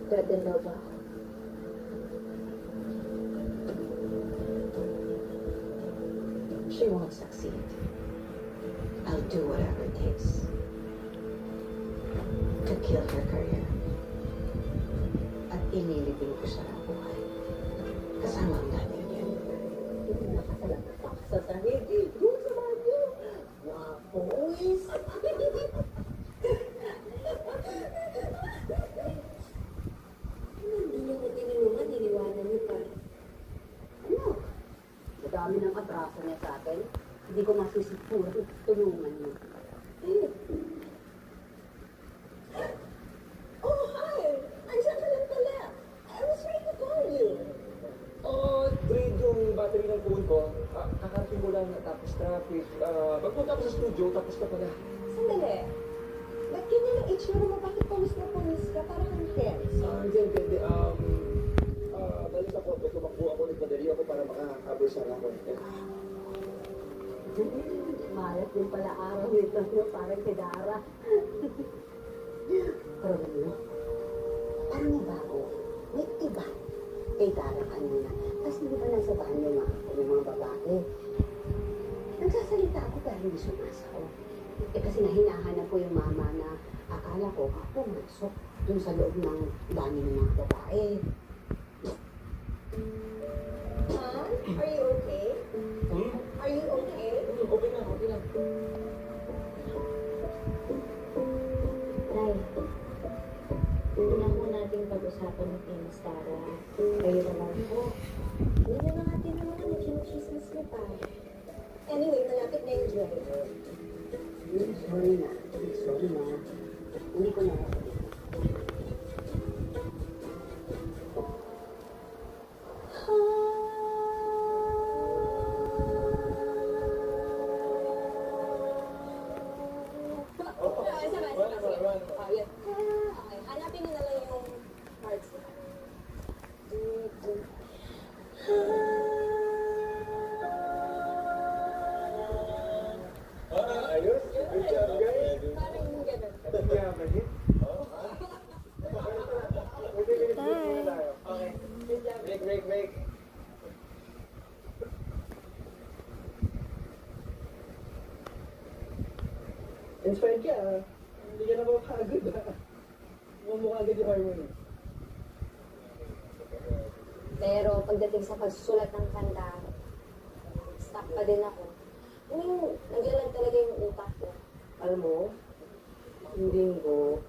Threaten daw ba? She won't succeed. I'll do whatever it takes to kill her career. At ililibing ko siya ng buhay. Kasama ang nanay niya. Sa sahig, eh. Doon sa bagyo. Boys. Hindi niyo ko tinulungan, niniwanan niyo pa. Ano? Madami ng atraso niya sa akin. Hindi ko masisipura. Tulungan niyo. Eh. Oh, hi! Andiyan ka lang pala. I was trying to call you. Drain yung battery ng phone ko. Kakarating ko lang tapos traffic. Pagpunta ako sa studio, tapos na pala. Sandali. Ba't ganyan ang itsura mo? Bakit pamis na pamis ka? Parang ang tense. Hindi. Balik ako. Tumakbo ako, nagpadali ako para makahabol sa ako. Malas din pala araw nito. Parang si Dara. Pero ano? Parang nabago. May iba. Kay Dara kanina. Tapos hindi pa nasa banyo nga ako ng mga babae. Nagsasalita ako pero hindi sumasaw. Eh kasi hinahanap ko yung mama na akala ko pumasok dun sa loob ng banyo ng mga babae. Han, are you okay? Are you okay? Okay lang. Tay, hindi na po natin pag-usapan ng Miss Tara. Kayo naman po. Hindi na natin naman ang chismis niya pa. Anyway, malapit na yung driver. Sorry na. Hindi ko na Okay, hanapin niyo na lang yung parts na. Ayos. Good job, guys. Parang yung ganun. Yeah, man. Okay. Good job. Break. Inspired ka, ah. Hindi ka na mapagod, ah. Mumukha agad yung harmony. Pero pagdating sa pagsusulat ng kanta, stuck pa din ako. Naglalag talaga yung utak ko. Alam mo, hindi ko